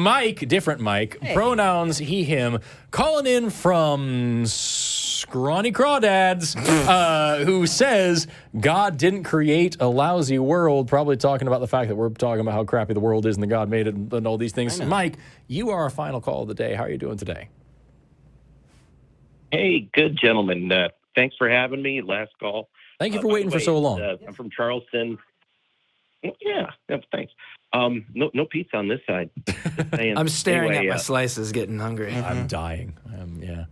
Mike, different Mike, pronouns he, him, calling in from Scrawny Crawdads, who says God didn't create a lousy world, probably talking about the fact that we're talking about how crappy the world is and that God made it and all these things. Mike, you are our final call of the day. How are you doing today? Hey, good gentlemen. Thanks for having me. Last call. Thank you for waiting for so long. I'm from Charleston. Yeah, thanks. No pizza on this side. I'm staring at my slices, getting hungry. I'm dying. Yeah.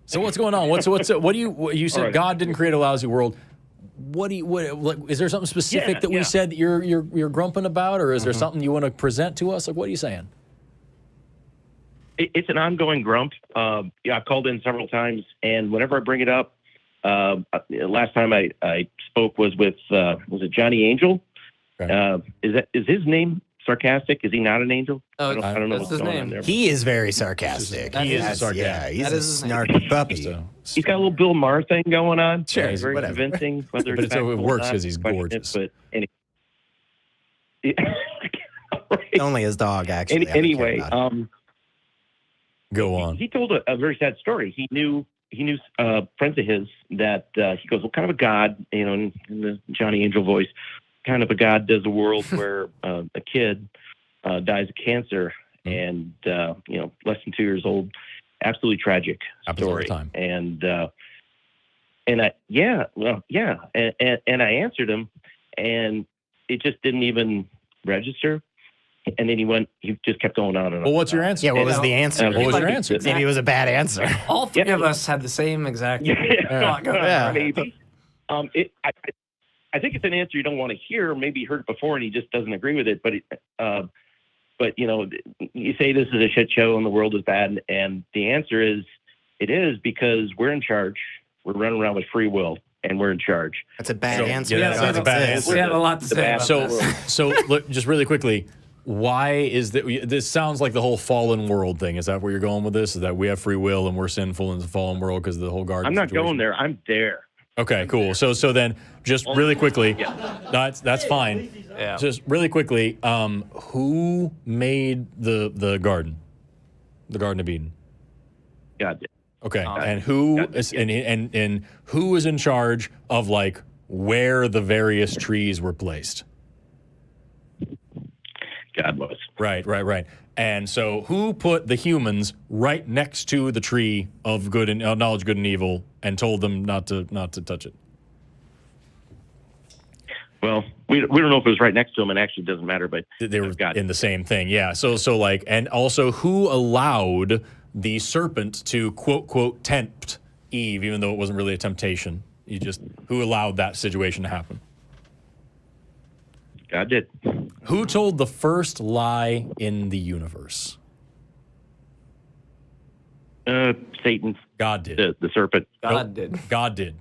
So what's going on? What do you said? Right. God didn't create a lousy world. Is there something specific that we said that you're grumping about, or is there something you want to present to us? Like, what are you saying? It's an ongoing grump. I've called in several times, and whenever I bring it up, last time I spoke was with was it Johnny Angel? Right. Is his name sarcastic? Is he not an angel? I don't know what's going on there. He is very sarcastic. He is sarcastic. Yeah, he's a snarky puppy. He's got a little Bill Maher thing going on. Sure, very convincing. Whether but it works because he's gorgeous. But anyway. Only his dog, actually. Anyway, go on. He told a very sad story. He knew friends of his that he goes, what kind of a God, in the Johnny Angel voice, kind of a God does a world where a kid dies of cancer and less than 2 years old. Absolutely tragic story. All the time. And I answered him, and it just didn't even register. And then he just kept going on and on. Well, what's your answer? Yeah, what was the answer? What was your answer? Maybe it was a bad answer. All three of us had the same exact maybe. I think it's an answer you don't want to hear. Maybe you heard it before and he just doesn't agree with it. But you say this is a shit show and the world is bad. And the answer is, it is because we're in charge. We're running around with free will and we're in charge. That's a bad answer. Yeah, that's a bad answer. We have a lot to say. So look, just really quickly, why is that? This sounds like the whole fallen world thing. Is that where you're going with this? Is that we have free will and we're sinful in the fallen world because of the whole garden? I'm not situation? going there. I'm there. Okay, cool. So then, just really quickly, that's fine. Yeah. Just really quickly, who made the garden of Eden? God did. Okay, and who is and who is in charge of like where the various trees were placed? God was. Right. And so, who put the humans right next to the tree of good and knowledge, good and evil, and told them not to touch it? Well, we don't know if it was right next to them, and actually it doesn't matter. But they were in the same thing, yeah. So like, and also, who allowed the serpent to quote tempt Eve, even though it wasn't really a temptation? Who allowed that situation to happen? God did. Who told the first lie in the universe? Satan. God did. The serpent. God did. God did.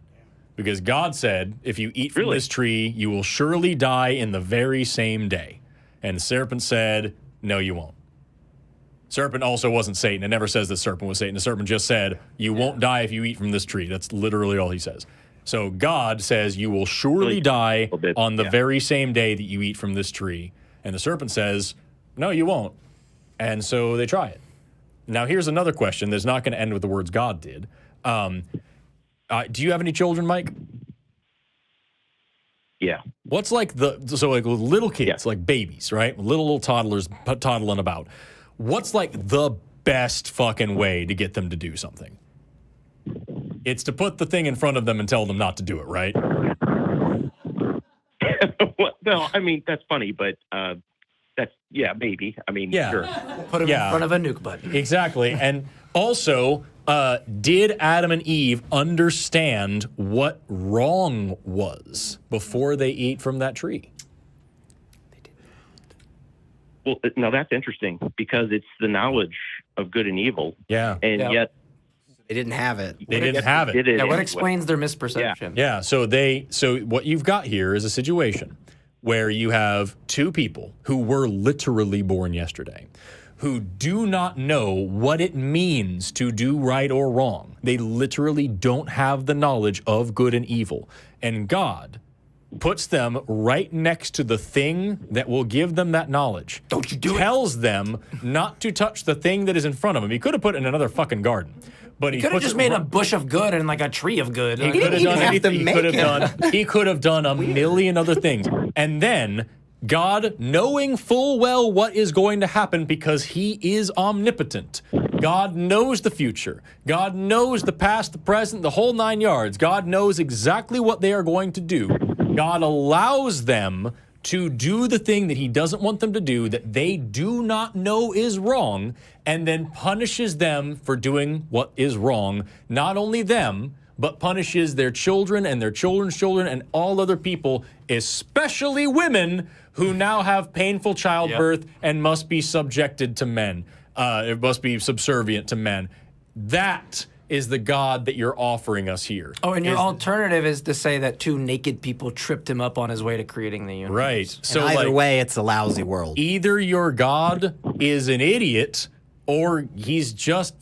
Because God said, if you eat from this tree, you will surely die in the very same day. And the serpent said, no, you won't. Serpent also wasn't Satan. It never says the serpent was Satan. The serpent just said, you won't die if you eat from this tree. That's literally all he says. So God says you will surely die on the very same day that you eat from this tree. And the serpent says, no, you won't. And so they try it. Now, here's another question that's not going to end with the words God did. Do you have any children, Mike? Yeah. What's like little kids, like babies, right? Little toddlers toddling about. What's like the best fucking way to get them to do something? It's to put the thing in front of them and tell them not to do it, right? No, I mean, that's funny, but that's, maybe. I mean, sure. Put them in front of a nuke button. Exactly. And also, did Adam and Eve understand what wrong was before they ate from that tree? They did not. Well, now that's interesting because it's the knowledge of good and evil. Yeah. And yet they didn't have it. They didn't have it. What explains their misperception? Yeah. So what you've got here is a situation where you have two people who were literally born yesterday, who do not know what it means to do right or wrong. They literally don't have the knowledge of good and evil. And God puts them right next to the thing that will give them that knowledge. Don't you do it. Tells them not to touch the thing that is in front of them. He could have put it in another fucking garden. But he could have just made a bush of good and like a tree of good. He could have done anything. He could have done a million other things. And then God, knowing full well what is going to happen because he is omnipotent. God knows the future. God knows the past, the present, the whole 9 yards. God knows exactly what they are going to do. God allows them to do the thing that he doesn't want them to do, that they do not know is wrong, and then punishes them for doing what is wrong. Not only them, but punishes their children and their children's children and all other people, especially women who now have painful childbirth and must be subjected to men. It must be subservient to men. That is the God that you're offering us here. Oh, and your alternative is to say that 2 naked people tripped him up on his way to creating the universe. Right. So either way, it's a lousy world. Either your God is an idiot or he's just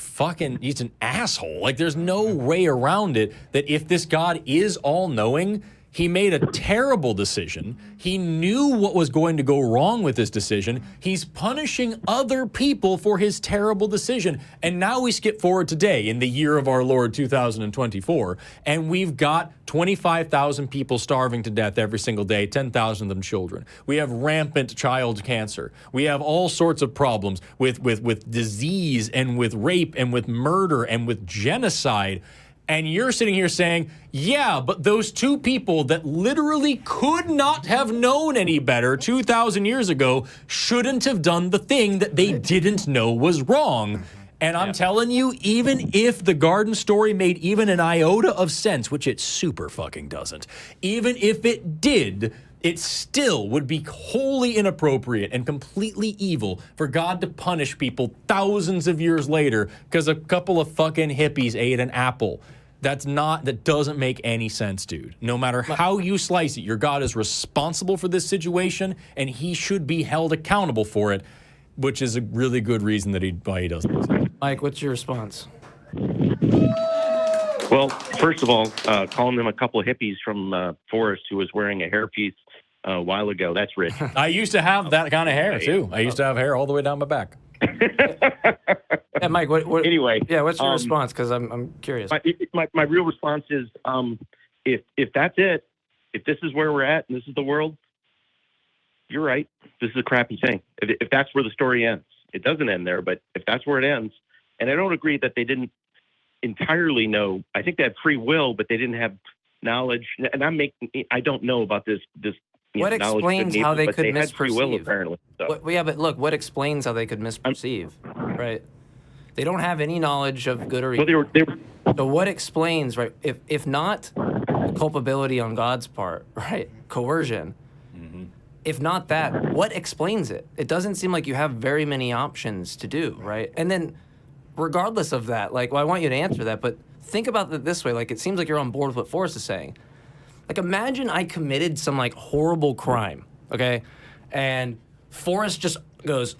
he's an asshole. Like, there's no way around it that if this God is all-knowing, he made a terrible decision. He knew what was going to go wrong with this decision. He's punishing other people for his terrible decision. And now we skip forward today in the year of our Lord 2024, and we've got 25,000 people starving to death every single day, 10,000 of them children. We have rampant child cancer. We have all sorts of problems with disease and with rape and with murder and with genocide. And you're sitting here saying, yeah, but those 2 people that literally could not have known any better 2,000 years ago shouldn't have done the thing that they didn't know was wrong. And I'm telling you, even if the garden story made even an iota of sense, which it super fucking doesn't, even if it did, it still would be wholly inappropriate and completely evil for God to punish people thousands of years later because a couple of fucking hippies ate an apple. That doesn't make any sense, dude. No matter how you slice it, your God is responsible for this situation, and he should be held accountable for it, which is a really good reason that why he doesn't. Mike, what's your response? Well, first of all, calling them a couple of hippies from Forrest who was wearing a hairpiece a while ago, that's rich. I used to have that kind of hair, too. I used to have hair all the way down my back. Yeah, Mike, what anyway. Yeah, what's your response? Because I'm curious. My real response is, if that's it, if this is where we're at and this is the world, you're right. This is a crappy thing. If that's where the story ends. It doesn't end there, but if that's where it ends, and I don't agree that they didn't entirely know. I think they had free will, but they didn't have knowledge. And I don't know about this. What explains how they could misperceive? Free will, apparently. So. Yeah, but look, what explains how they could misperceive? Right? They don't have any knowledge of good or evil. Well, they were. So what explains, right? If not culpability on God's part, right? Coercion. Mm-hmm. If not that, what explains it? It doesn't seem like you have very many options to do, right? And then, regardless of that, like, well, I want you to answer that, but think about it this way. Like, it seems like you're on board with what Forrest is saying. Like, imagine I committed some, like, horrible crime, okay? And Forrest just goes,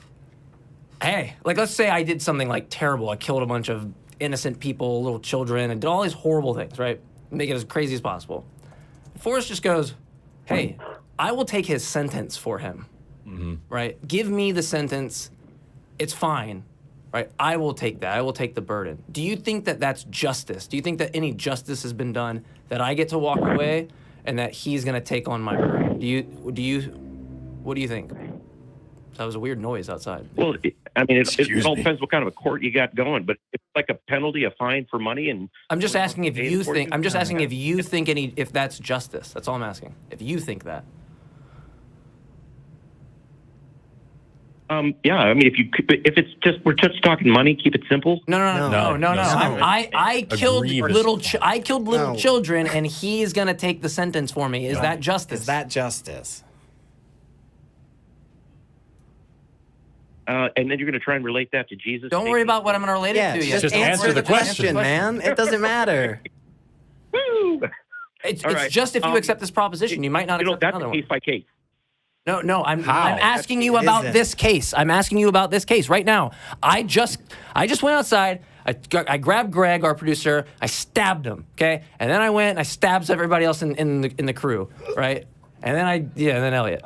hey, like, let's say I did something, like, terrible. I killed a bunch of innocent people, little children, and did all these horrible things, right? Make it as crazy as possible. Forrest just goes, hey, I will take his sentence for him, right? Give me the sentence. It's fine, right? I will take that. I will take the burden. Do you think that that's justice? Do you think that any justice has been done, that I get to walk away and that he's going to take on my burden? What do you think? That was a weird noise outside. Well, I mean, it all depends what kind of a court you got going, but it's like a penalty, a fine for money, and I'm just asking if you think. I'm just asking if you think if that's justice. That's all I'm asking. If you think that. Yeah, I mean, if it's just we're just talking money, keep it simple. No. I killed little children, and he's gonna take the sentence for me. Is that justice? Is that justice? And then you're going to try and relate that to Jesus. Don't worry about what I'm going to relate it to. Just answer the question, man. It doesn't matter. Woo! It's just if you accept this proposition, you might not accept another one. That's case by case. No, I'm asking you about this case. I'm asking you about this case right now. I just went outside. I grabbed Greg, our producer. I stabbed him. Okay, and then I went and I stabbed everybody else in the crew. Right. And then Elliot.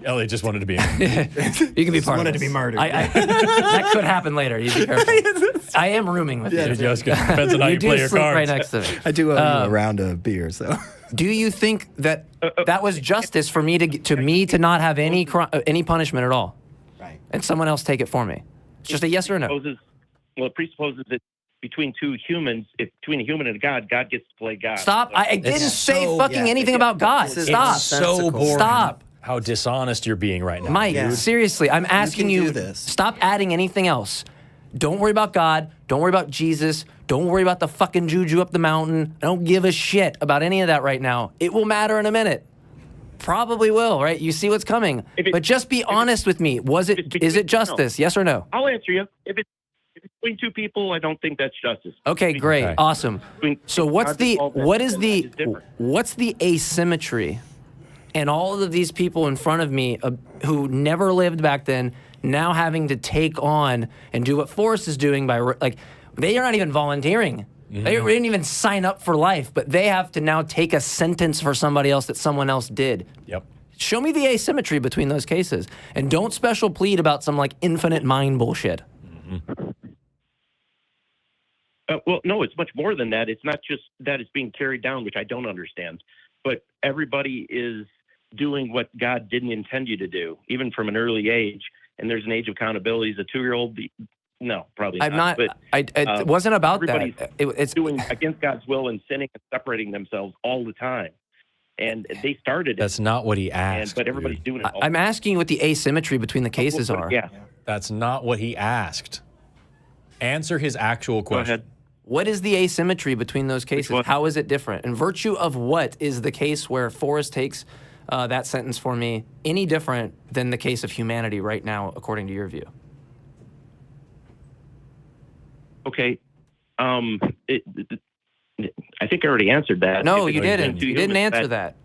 Elliot just wanted to be. You can be part of wanted this. to be murdered. That could happen later. You be careful. I am rooming with you. Depends on how you play your sleep cards. right next to me. I do owe you a round of beer, so. Do you think that that was justice for me to not have any punishment at all? Right. And someone else take it for me? It's just a yes or a no. It presupposes that between two humans, between a human and a God, God gets to play God. Stop. I didn't say anything about God. Stop. It's so boring. Stop. How dishonest you're being right now. Mike, seriously, I'm asking you, stop adding anything else. Don't worry about God. Don't worry about Jesus. Don't worry about the fucking juju up the mountain. I don't give a shit about any of that right now. It will matter in a minute. Probably will, right? You see what's coming. But just be honest with me. Is it justice? Yes or no? I'll answer you. If it's between two people, I don't think that's justice. Okay, great. Okay. Awesome. So what's the asymmetry? And all of these people in front of me who never lived back then, now having to take on and do what Forrest is doing by, like, they are not even volunteering. Mm-hmm. They didn't even sign up for life, but they have to now take a sentence for somebody else that someone else did. Yep. Show me the asymmetry between those cases. And don't special plead about some, like, infinite mind bullshit. Mm-hmm. Well, no, it's much more than that. It's not just that it's being carried down, which I don't understand, but everybody is doing what God didn't intend you to do, even from an early age. And there's an age of accountability. As a 2-year-old, no, probably not. It wasn't about everybody's that. It's doing against God's will and sinning and separating themselves all the time. And they started That's not what he asked. But everybody's doing it. I'm asking you what the asymmetry between the cases are. Yeah. That's not what he asked. Answer his actual question. Go ahead. What is the asymmetry between those cases? How is it different? In virtue of what is the case where Forrest takes that sentence for me any different than the case of humanity right now, according to your view? Okay. I think I already answered that. No, you didn't. You didn't answer that.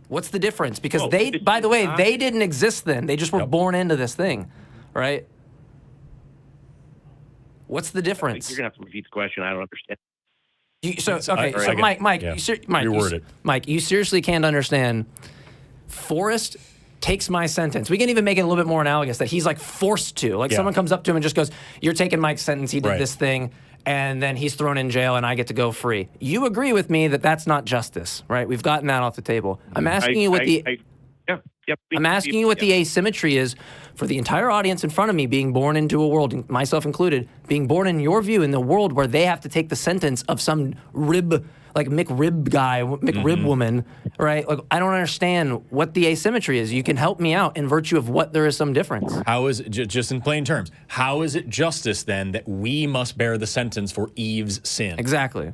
What's the difference? Because by the way, they didn't exist then. They just were born into this thing, right? What's the difference? You're going to have to repeat the question. I don't understand. Mike, you seriously can't understand. Forrest takes my sentence. We can even make it a little bit more analogous that he's like forced to. Like someone comes up to him and just goes, "You're taking Mike's sentence. He did this thing," and then he's thrown in jail, and I get to go free. You agree with me that that's not justice, right? We've gotten that off the table. I'm asking you what the asymmetry is for the entire audience in front of me being born into a world, myself included, being born in your view in the world where they have to take the sentence of some McRib guy, McRib woman, right? Like, I don't understand what the asymmetry is. You can help me out in virtue of what there is some difference. How is it, just in plain terms, how is it justice then that we must bear the sentence for Eve's sin? Exactly.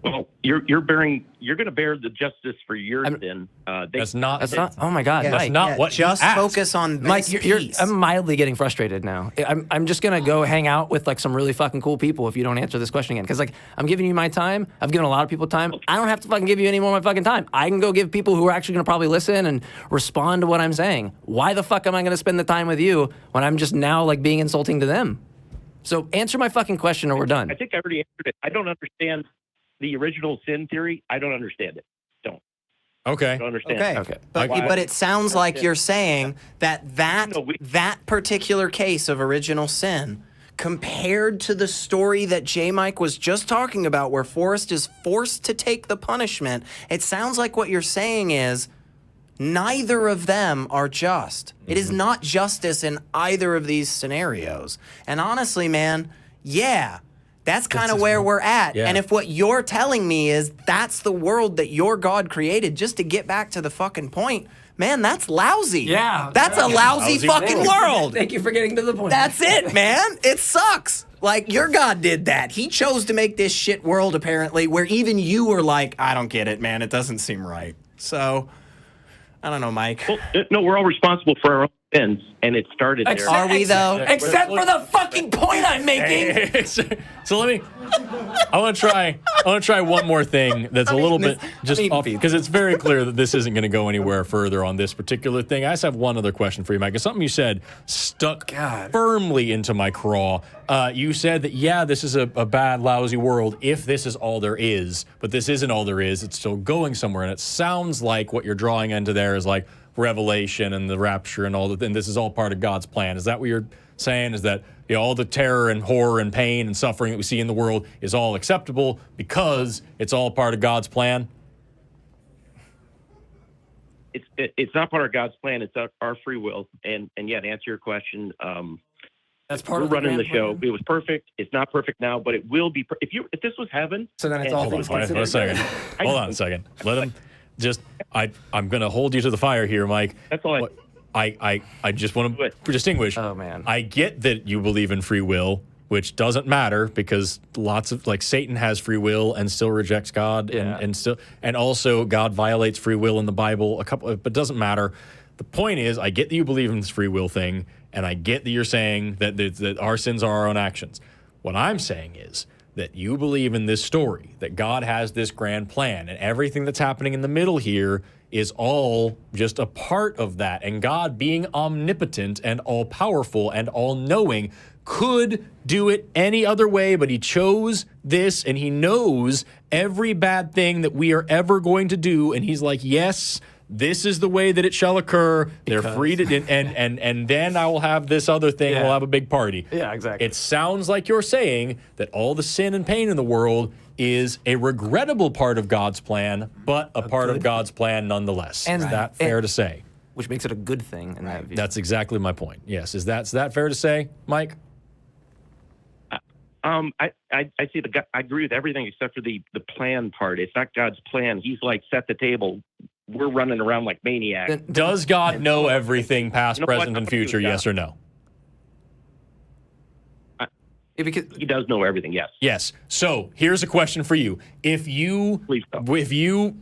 Well, you're going to bear the justice for your sin. That's not. Oh my God, that's Mike. not what. Just focus on Mike. I'm mildly getting frustrated now. I'm just gonna go hang out with like some really fucking cool people if you don't answer this question again. Because like I'm giving you my time. I've given a lot of people time. I don't have to fucking give you any more of my fucking time. I can go give people who are actually gonna probably listen and respond to what I'm saying. Why the fuck am I gonna spend the time with you when I'm just now like being insulting to them? So answer my fucking question or we're done. I think I already answered it. I don't understand the original sin theory. I don't understand it. Okay. I don't understand. Okay. But it sounds like you're saying that particular case of original sin compared to the story that JMike was just talking about where Forrest is forced to take the punishment, it sounds like what you're saying is neither of them are just. It is not justice in either of these scenarios. And honestly, man, that's kind of where we're at. Yeah. And if what you're telling me is that's the world that your God created, just to get back to the fucking point, man, that's lousy. Yeah. That's a lousy fucking world. Thank you for getting to the point. That's it, man. It sucks. Like, your God did that. He chose to make this shit world, apparently, where even you were like, I don't get it, man. It doesn't seem right. So, I don't know, Mike. Well, no, we're all responsible for our own Vince, and it started there. Are we though? Except for the fucking point I'm making. So I want to try one more thing that's a little bit just off, because it's very clear that this isn't going to go anywhere further on this particular thing. I just have one other question for you, Mike. It's something you said stuck firmly into my craw. You said that, yeah, this is a bad, lousy world if this is all there is, but this isn't all there is. It's still going somewhere, and it sounds like what you're drawing into there is like Revelation and the rapture and all that, and this is all part of God's plan. Is that what you're saying? Is that, you know, all the terror and horror and pain and suffering that we see in the world is all acceptable because it's all part of God's plan? It's not part of God's plan. It's our free will. And yeah, to answer your question, that's part we're of the running the show. plan. It was perfect. It's not perfect now, but it will be. If this was heaven, So then it's all Hold on, things hold on a considered. second. Hold on a second. Let him just. I'm going to hold you to the fire here, Mike. That's all I just want to distinguish. Oh, man. I get that you believe in free will, which doesn't matter because lots of, like, Satan has free will and still rejects God, and also God violates free will in the Bible but it doesn't matter. The point is, I get that you believe in this free will thing, and I get that you're saying that our sins are our own actions. What I'm saying is that you believe in this story, that God has this grand plan, and everything that's happening in the middle here is all just a part of that. And God, being omnipotent and all-powerful and all-knowing, could do it any other way, but he chose this, and he knows every bad thing that we are ever going to do, and he's like, yes, this is the way that it shall occur. They're free to, and then I will have this other thing. We'll have a big party. Yeah, exactly. It sounds like you're saying that all the sin and pain in the world is a regrettable part of God's plan, but a part of God's plan nonetheless. Is that fair to say? Which makes it a good thing in that view. That's exactly my point. Yes. Is that fair to say, Mike? I see I agree with everything except for the plan part. It's not God's plan. He's like, set the table. We're running around like maniacs. Does God know everything, past, present, and future? Yes or no? Because he does know everything. Yes. Yes. So here's a question for you: if you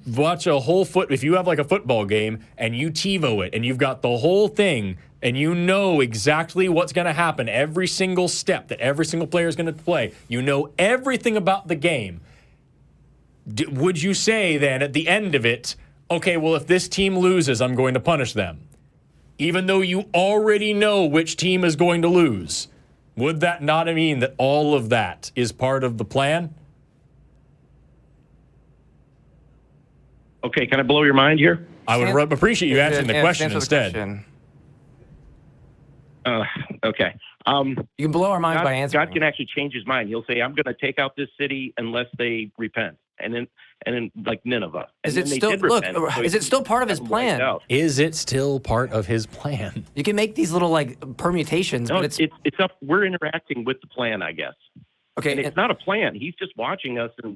watch if you have like a football game and you TiVo it and you've got the whole thing and you know exactly what's going to happen, every single step that every single player is going to play, you know everything about the game. Would you say then at the end of it, okay, well, if this team loses, I'm going to punish them, even though you already know which team is going to lose? Would that not mean that all of that is part of the plan? Okay, can I blow your mind here? I would appreciate you answering the question instead. Okay. You can blow our minds by answering. God can actually change his mind. He'll say, I'm going to take out this city unless they repent. And then like Nineveh. Is it still part of his plan? Is it still part of his plan? You can make these little like permutations, no, but it's up. We're interacting with the plan, I guess. Okay, and it's not a plan. He's just watching us and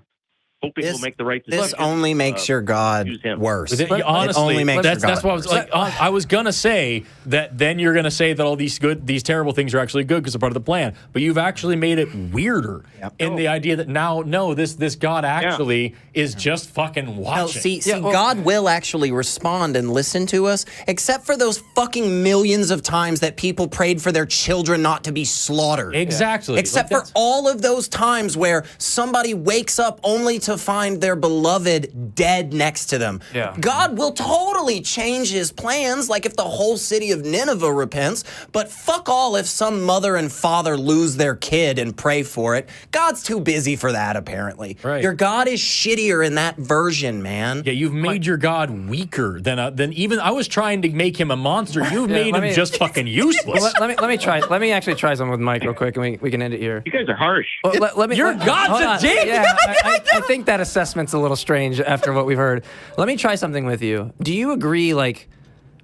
hoping we'll make the right decision. This only makes your God worse. Honestly, that's what I was like. I was gonna say that. Then you're gonna say that all these terrible things are actually good because they're part of the plan. But you've actually made it weirder in the idea that this God actually is just fucking watching. God will actually respond and listen to us, except for those fucking millions of times that people prayed for their children not to be slaughtered. Exactly. Except for all of those times where somebody wakes up only to find their beloved dead next to them. Yeah. God will totally change his plans, like if the whole city of Nineveh repents, but fuck all if some mother and father lose their kid and pray for it. God's too busy for that, apparently. Right. Your God is shittier in that version, man. Yeah, you've made your God weaker than even I was trying to make him a monster. You've made him just fucking useless. Well, let me try. Let me actually try something with Mike real quick, and we can end it here. You guys are harsh. Well, God's a dick. Yeah, I think that assessment's a little strange after what we've heard. Let me try something with you. Do you agree, like,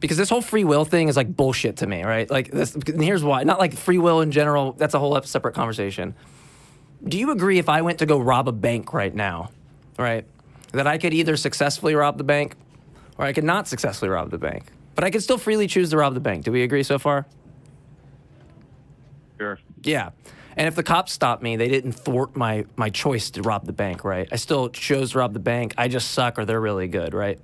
because this whole free will thing is like bullshit to me, right? Like, and here's why. Not like free will in general. That's a whole separate conversation. Do you agree if I went to go rob a bank right now, right, that I could either successfully rob the bank or I could not successfully rob the bank, but I could still freely choose to rob the bank? Do we agree so far? Sure. Yeah. And if the cops stopped me, they didn't thwart my choice to rob the bank, right? I still chose to rob the bank. I just suck or they're really good, right?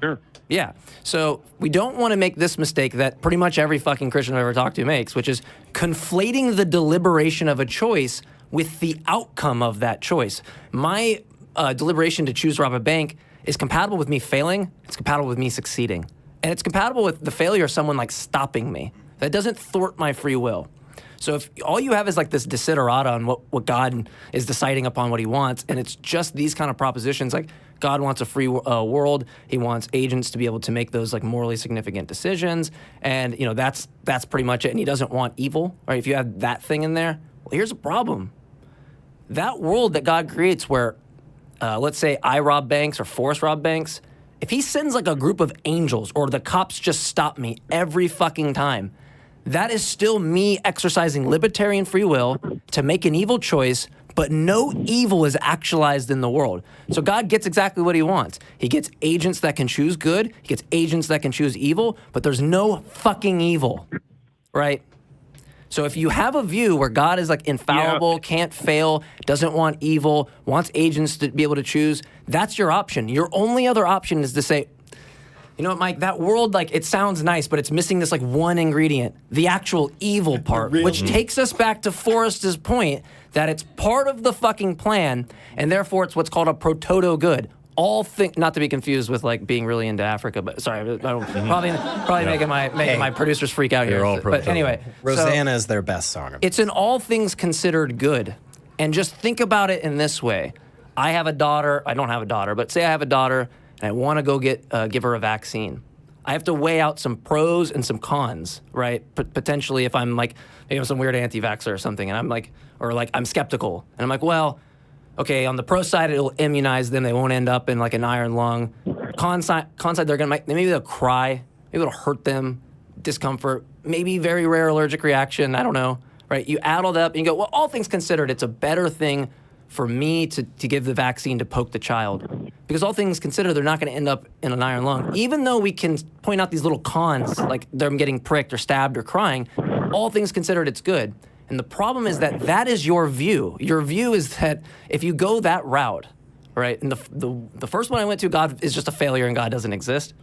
Sure. Yeah. So we don't want to make this mistake that pretty much every fucking Christian I've ever talked to makes, which is conflating the deliberation of a choice with the outcome of that choice. My deliberation to choose to rob a bank is compatible with me failing. It's compatible with me succeeding. And it's compatible with the failure of someone like stopping me. That doesn't thwart my free will. So if all you have is like this desiderata on what God is deciding upon what he wants, and it's just these kind of propositions, like God wants a free world, he wants agents to be able to make those like morally significant decisions, and you know that's pretty much it, and he doesn't want evil, right? If you have that thing in there, well, here's a problem. That world that God creates where, let's say I rob banks or Forrest rob banks, if he sends like a group of angels or the cops just stop me every fucking time, that is still me exercising libertarian free will to make an evil choice, but no evil is actualized in the world. So God gets exactly what he wants. He gets agents that can choose good, he gets agents that can choose evil, but there's no fucking evil, right? So if you have a view where God is like infallible, can't fail, doesn't want evil, wants agents to be able to choose, that's your option. Your only other option is to say, you know what, Mike, that world, like, it sounds nice, but it's missing this, like, one ingredient, the actual evil part, which takes us back to Forrest's point that it's part of the fucking plan, and therefore it's what's called a proto-good. All things, not to be confused with, like, being really into Africa, but sorry, probably making my producers freak out here. But anyway. Rosanna is their best song. It's an all things considered good. And just think about it in this way. I have a daughter, I don't have a daughter, but say I have a daughter, and I want to go give her a vaccine. I have to weigh out some pros and some cons, right? Potentially if I'm like, maybe I'm some weird anti-vaxxer or something, and I'm like, or like I'm skeptical. And I'm like, well, okay, on the pro side, it'll immunize them. They won't end up in like an iron lung. Con side, maybe they'll cry. Maybe it'll hurt them, discomfort, maybe very rare allergic reaction. I don't know, right? You add all that up and you go, well, all things considered, it's a better thing for me to give the vaccine to poke the child. Because all things considered, they're not going to end up in an iron lung. Even though we can point out these little cons, like them getting pricked or stabbed or crying, all things considered, it's good. And the problem is that is your view. Your view is that if you go that route, right, and the first one I went to, God is just a failure and God doesn't exist.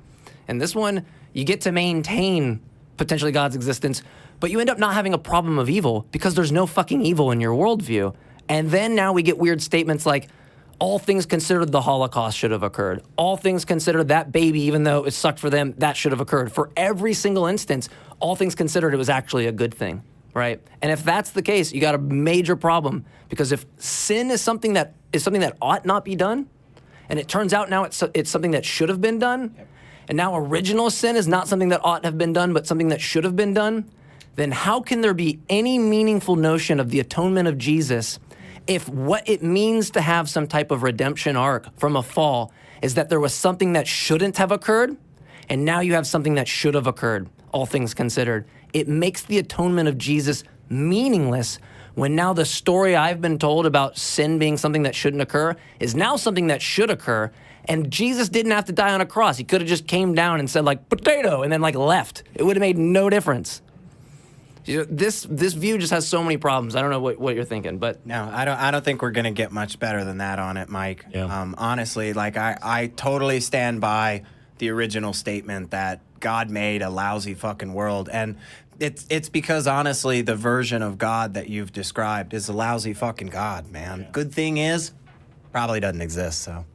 And this one, you get to maintain potentially God's existence, but you end up not having a problem of evil because there's no fucking evil in your worldview. And then now we get weird statements like, all things considered, the Holocaust should have occurred. All things considered, that baby, even though it sucked for them, that should have occurred. For every single instance, all things considered, it was actually a good thing, right? And if that's the case, you got a major problem, because if sin is something that ought not be done, and it turns out now it's something that should have been done, and now original sin is not something that ought to have been done, but something that should have been done, then how can there be any meaningful notion of the atonement of Jesus if what it means to have some type of redemption arc from a fall is that there was something that shouldn't have occurred, and now you have something that should have occurred, all things considered? It makes the atonement of Jesus meaningless when now the story I've been told about sin being something that shouldn't occur is now something that should occur, and Jesus didn't have to die on a cross. He could have just came down and said, like, potato, and then, like, left. It would have made no difference. This view just has so many problems. I don't know what you're thinking, but no, I don't think we're gonna get much better than that on it, Mike. Yeah. Honestly, like I totally stand by the original statement that God made a lousy fucking world, and it's because honestly the version of God that you've described is a lousy fucking God, man. Yeah. Good thing is, probably doesn't exist. So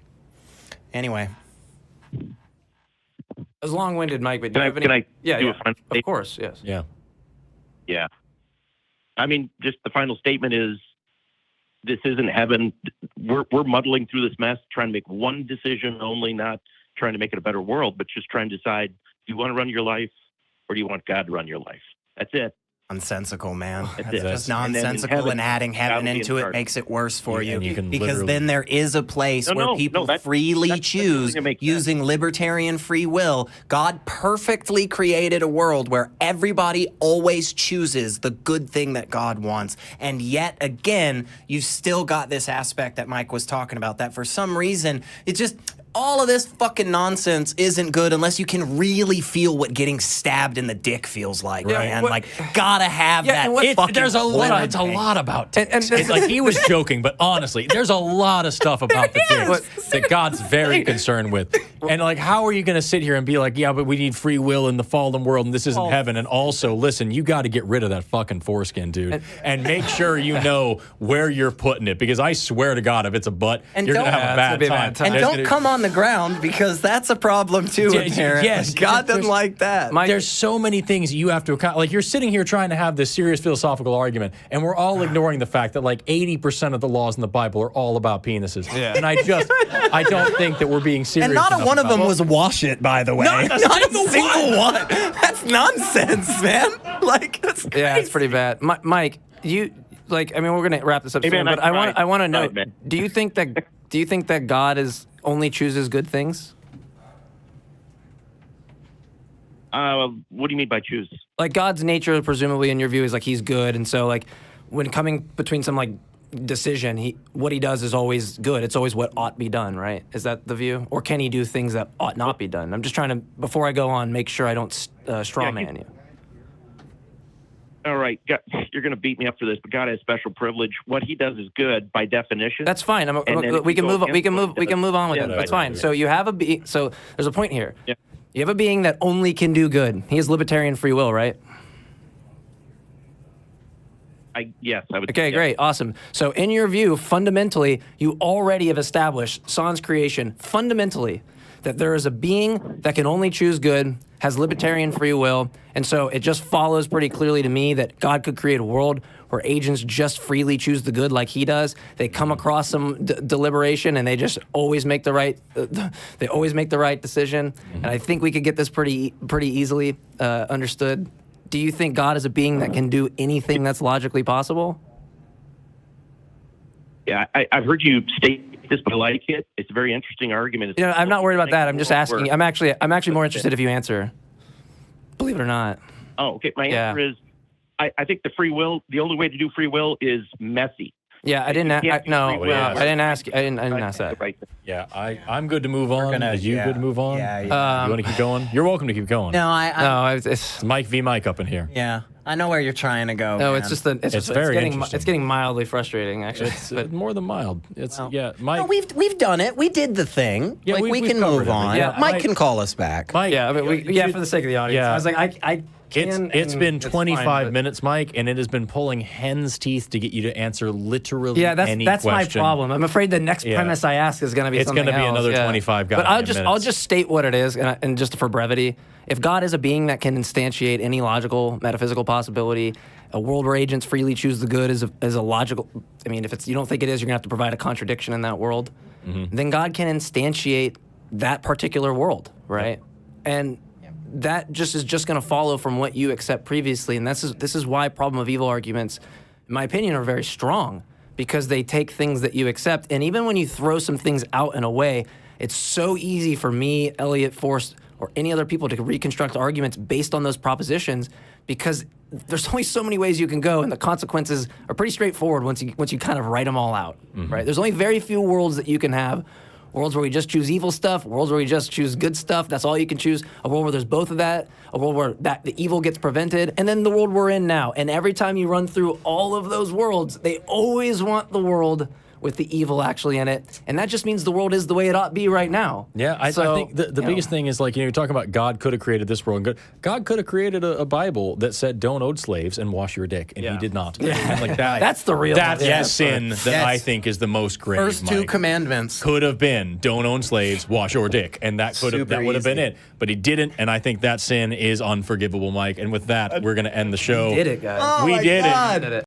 anyway, it was long-winded, Mike. But can I do a final statement? Of course, yes. Yeah. Yeah. I mean, just the final statement is, this isn't heaven. We're muddling through this mess, trying to make one decision only, not trying to make it a better world, but just trying to decide, do you want to run your life or do you want God to run your life? That's it. Nonsensical, man. That's just nonsensical, and adding heaven into it makes it worse for you. Because then there is a place where people freely choose using libertarian free will. God perfectly created a world where everybody always chooses the good thing that God wants. And yet again, you've still got this aspect that Mike was talking about, that for some reason, it's just... all of this fucking nonsense isn't good unless you can really feel what getting stabbed in the dick feels like, man. Like, gotta have that fucking... There's a lot. It's a lot about it. And it's like, he was joking, but honestly, there's a lot of stuff about the dick that God's very concerned with. And like, how are you going to sit here and be like, yeah, but we need free will in the fallen world and this isn't heaven? And also, listen, you got to get rid of that fucking foreskin, dude. And make sure you know where you're putting it, because I swear to God, if it's a butt, you're going to have a bad time. And don't come on the ground, because that's a problem too, apparently. Yes. God doesn't like that. There's so many things you have to account. Like, you're sitting here trying to have this serious philosophical argument, and we're all ignoring the fact that like 80% of the laws in the Bible are all about penises. Yeah. And I don't think that we're being serious. And not one of them was wash it, by the way. Not a single one. That's nonsense, man. Like, that's crazy. Yeah, it's pretty bad. Mike, we're gonna wrap this up soon, but I want to know, do you think that God only chooses good things? What do you mean by choose? Like, God's nature, presumably in your view, is like he's good, and so like when coming between some like decision, what he does is always good. It's always what ought be done, right? Is that the view? Or can he do things that ought not be done? I'm just trying to, before I go on, make sure I don't strawman you. All right, you're going to beat me up for this, but God has special privilege. What he does is good by definition. That's fine. We can move on with it. That's fine. So you have so there's a point here. Yeah. You have a being that only can do good. He has libertarian free will, right? Yes, I would. Okay, great, awesome. So in your view, fundamentally, you already have established, sans creation, fundamentally, that there is a being that can only choose good, has libertarian free will, and so it just follows pretty clearly to me that God could create a world where agents just freely choose the good like he does. They come across some deliberation and they just always make the right. They always make the right decision, and I think we could get this pretty easily understood. Do you think God is a being that can do anything that's logically possible? Yeah, I've heard you state this, but I like it. It's a very interesting argument. I'm not worried about that. I'm just asking. I'm actually more interested if you answer. Believe it or not. Oh, okay. My answer is, I think the only way to do free will is messy. Yeah, I didn't ask that. Yeah, I'm good to move on. Are you good to move on? Yeah. You want to keep going? You're welcome to keep going. No, It's Mike v. Mike up in here. Yeah, I know where you're trying to go. No, man. it's getting mildly frustrating, actually. It's more than mild. Mike. No, we've done it. We did the thing. Yeah, we can move on. Yeah, Mike can call us back. Mike, for the sake of the audience. Yeah. I was like, It's been 25 minutes, Mike, and it has been pulling hen's teeth to get you to answer literally any that's question. My problem. I'm afraid the next premise I ask is going to be something else. It's going to be another 25 But I'll just state what it is, and just for brevity, if God is a being that can instantiate any logical, metaphysical possibility, a world where agents freely choose the good is a logical. I mean, if you don't think it is, you're going to have to provide a contradiction in that world. Mm-hmm. Then God can instantiate that particular world, right? Yep. And that is just going to follow from what you accept previously, and this is why problem of evil arguments, in my opinion, are very strong, because they take things that you accept, and even when you throw some things out in a way, it's so easy for me, Elliot, Forrest, or any other people to reconstruct arguments based on those propositions, because there's only so many ways you can go, and the consequences are pretty straightforward once you kind of write them all out, right? There's only very few worlds that you can have. Worlds where we just choose evil stuff, worlds where we just choose good stuff, that's all you can choose. A world where there's both of that, a world where the evil gets prevented, and then the world we're in now. And every time you run through all of those worlds, they always want the world with the evil actually in it. And that just means the world is the way it ought to be right now. Yeah, I think the biggest thing is, like, you're talking about God could have created this world. God could have created a Bible that said don't own slaves and wash your dick, and he did not. Yeah. Like that. That's the real sin that I think is the most grave. First two commandments could have been don't own slaves, wash your dick, and that would have been it. But he didn't, and I think that sin is unforgivable, Mike. And with that, we're going to end the show. We did it, guys. We did it.